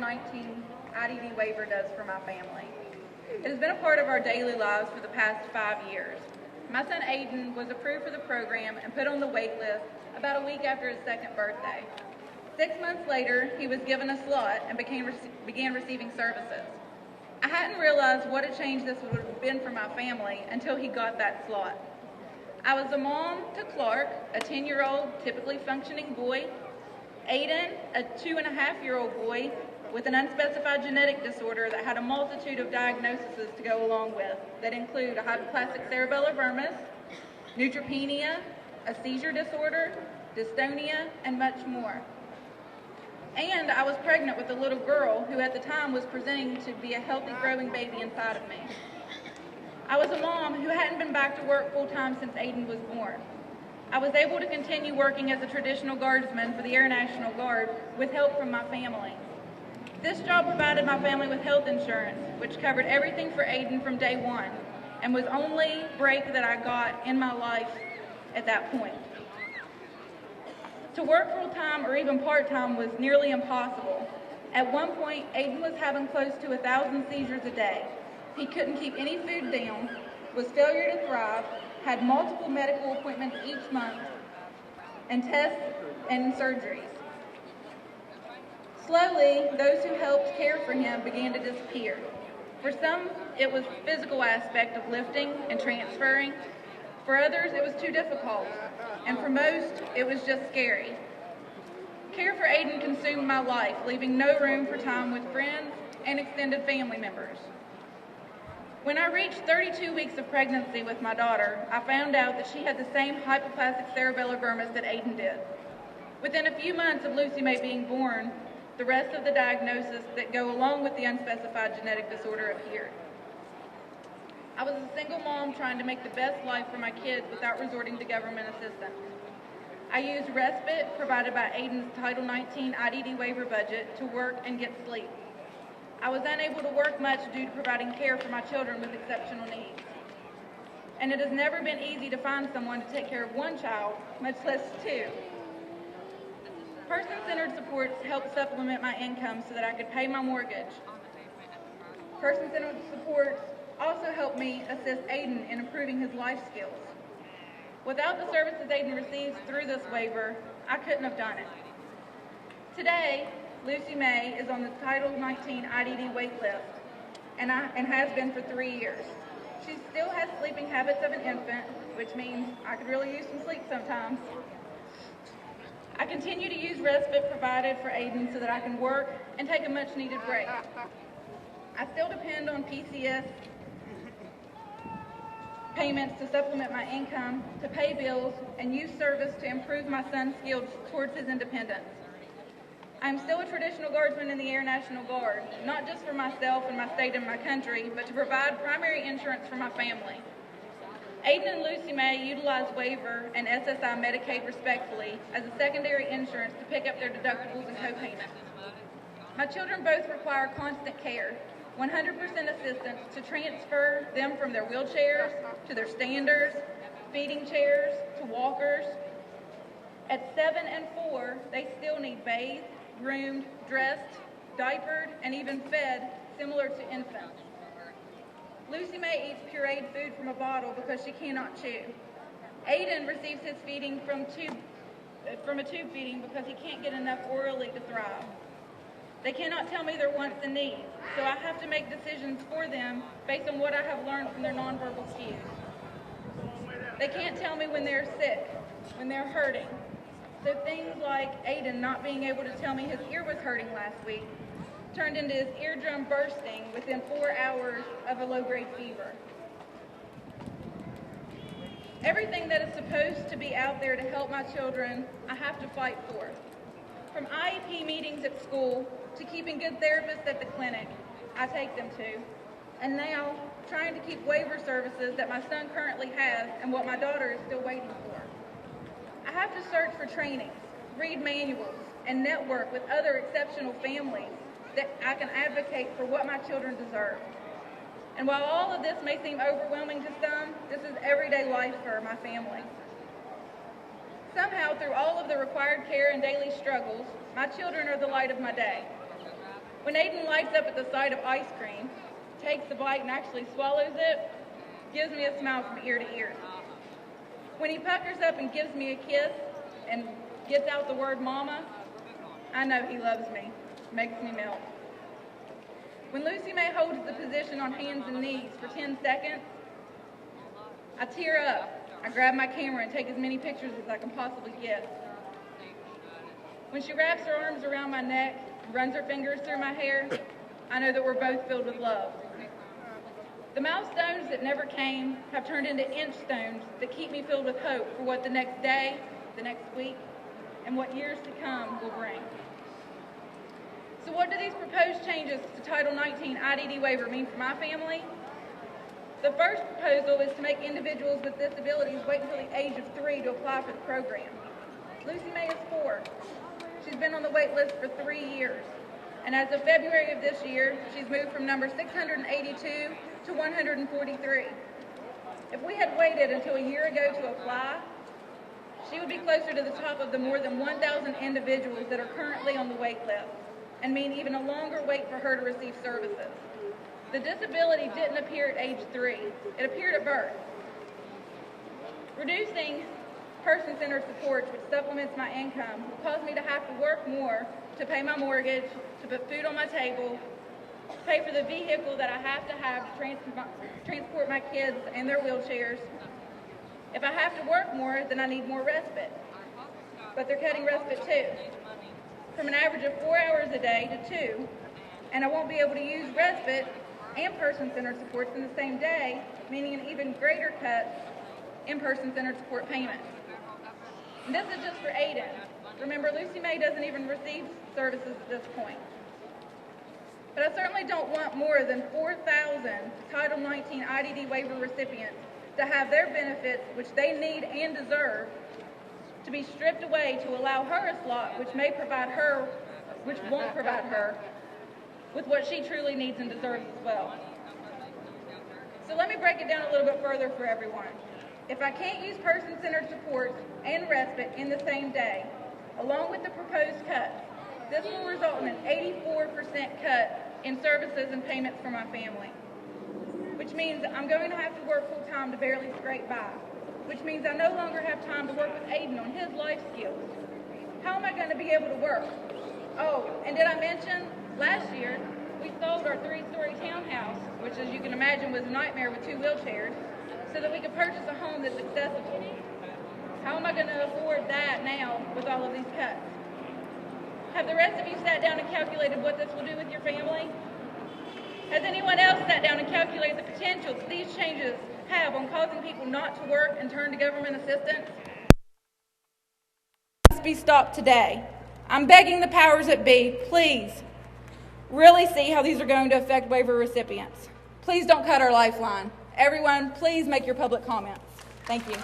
XIX IDD waiver does for my family. It has been a part of our daily lives for the past 5 years. My son Aiden was approved for the program and put on the wait list about a week after his 2nd birthday. 6 months later, he was given a slot and began receiving services. I hadn't realized what a change this would have been for my family until he got that slot. I was a mom to Clark, a 10-year-old typically functioning boy, Aiden, a 2.5-year-old boy with an unspecified genetic disorder that had a multitude of diagnoses to go along with that include a hypoplastic cerebellar vermis, neutropenia, a seizure disorder, dystonia, and much more. And I was pregnant with a little girl who at the time was presenting to be a healthy growing baby inside of me. I was a mom who hadn't been back to work full-time since Aiden was born. I was able to continue working as a traditional guardsman for the Air National Guard with help from my family. This job provided my family with health insurance, which covered everything for Aiden from day one, and was the only break that I got in my life at that point. To work full-time or even part-time was nearly impossible. At one point, Aiden was having close to 1,000 seizures a day. He couldn't keep any food down, was failure to thrive, had multiple medical appointments each month, and tests and surgeries. Slowly, those who helped care for him began to disappear. For some, it was the physical aspect of lifting and transferring. For others, it was too difficult. And for most, it was just scary. Care for Aiden consumed my life, leaving no room for time with friends and extended family members. When I reached 32 weeks of pregnancy with my daughter, I found out that she had the same hypoplastic cerebellar vermis that Aiden did. Within a few months of Lucy May being born, the rest of the diagnoses that go along with the unspecified genetic disorder appeared. I was a single mom trying to make the best life for my kids without resorting to government assistance. I used respite provided by Aiden's Title XIX IDD waiver budget to work and get sleep. I was unable to work much due to providing care for my children with exceptional needs. And it has never been easy to find someone to take care of one child, much less two. Person-centered supports helped supplement my income so that I could pay my mortgage. Person-centered supports also helped me assist Aiden in improving his life skills. Without the services Aiden receives through this waiver, I couldn't have done it. Today, Lucy May is on the Title XIX IDD wait list and has been for 3 years. She still has sleeping habits of an infant, which means I could really use some sleep sometimes. I continue to use respite provided for Aiden so that I can work and take a much needed break. I still depend on PCS payments to supplement my income, to pay bills, and use service to improve my son's skills towards his independence. I am still a traditional guardsman in the Air National Guard, not just for myself and my state and my country, but to provide primary insurance for my family. Aiden and Lucy May utilize waiver and SSI Medicaid respectfully as a secondary insurance to pick up their deductibles and co-payments. My children both require constant care, 100% assistance to transfer them from their wheelchairs to their standers, feeding chairs, to walkers. At 7 and 4, they still need bathed, groomed, dressed, diapered, and even fed, similar to infants. Lucy May eats pureed food from a bottle because she cannot chew. Aiden receives his feeding from a tube feeding because he can't get enough orally to thrive. They cannot tell me their wants and needs, so I have to make decisions for them based on what I have learned from their nonverbal cues. They can't tell me when they're sick, when they're hurting. So things like Aiden not being able to tell me his ear was hurting last week turned into his eardrum bursting within 4 hours of a low-grade fever. Everything that is supposed to be out there to help my children, I have to fight for. From IEP meetings at school to keeping good therapists at the clinic I take them to, and now trying to keep waiver services that my son currently has and what my daughter is still waiting for. I have to search for trainings, read manuals, and network with other exceptional families that I can advocate for what my children deserve. And while all of this may seem overwhelming to some, this is everyday life for my family. Somehow, through all of the required care and daily struggles, my children are the light of my day. When Aiden lights up at the sight of ice cream, takes the bite and actually swallows it, gives me a smile from ear to ear. When he puckers up and gives me a kiss and gets out the word mama, I know he loves me, makes me melt. When Lucy May holds the position on hands and knees for 10 seconds, I tear up. I grab my camera and take as many pictures as I can possibly get. When she wraps her arms around my neck and runs her fingers through my hair, I know that we're both filled with love. The milestones that never came have turned into inch stones that keep me filled with hope for what the next day, the next week, and what years to come will bring. So what do these proposed changes to Title XIX IDD waiver mean for my family? The first proposal is to make individuals with disabilities wait until the age of 3 to apply for the program. Lucy May is 4. She's been on the wait list for 3 years. And as of February of this year, she's moved from number 682 to 143. If we had waited until a year ago to apply, she would be closer to the top of the more than 1,000 individuals that are currently on the wait list, and mean even a longer wait for her to receive services. The disability didn't appear at age 3. It appeared at birth. Reducing person-centered supports, which supplements my income, will cause me to have to work more to pay my mortgage, to put food on my table, to pay for the vehicle that I have to transport my kids and their wheelchairs. If I have to work more, then I need more respite. But they're cutting respite too, from an average of 4 hours a day to 2, and I won't be able to use respite and person-centered supports in the same day, meaning an even greater cut in person-centered support payments. And this is just for Aiden. Remember, Lucy May doesn't even receive services at this point. But I certainly don't want more than 4,000 Title XIX IDD waiver recipients to have their benefits, which they need and deserve, to be stripped away to allow her a slot which won't provide her with what she truly needs and deserves as well. So let me break it down a little bit further for everyone. If I can't use person-centered supports and respite in the same day, along with the proposed cuts, this will result in an 84% cut in services and payments for my family, which means I'm going to have to work full-time to barely scrape by, which means I no longer have time to work with Aiden on his life skills. How am I going to be able to work? Oh, and did I mention, last year, we sold our 3-story townhouse, which as you can imagine was a nightmare with 2 wheelchairs, so that we could purchase a home that's accessible. How am I going to afford that now with all of these cuts? Have the rest of you sat down and calculated what this will do with your family? Has anyone else sat down and calculated the potential that these changes have on causing people not to work and turn to government assistance? Must be stopped today. I'm begging the powers that be, please, really see how these are going to affect waiver recipients. Please don't cut our lifeline. Everyone, please make your public comments. Thank you.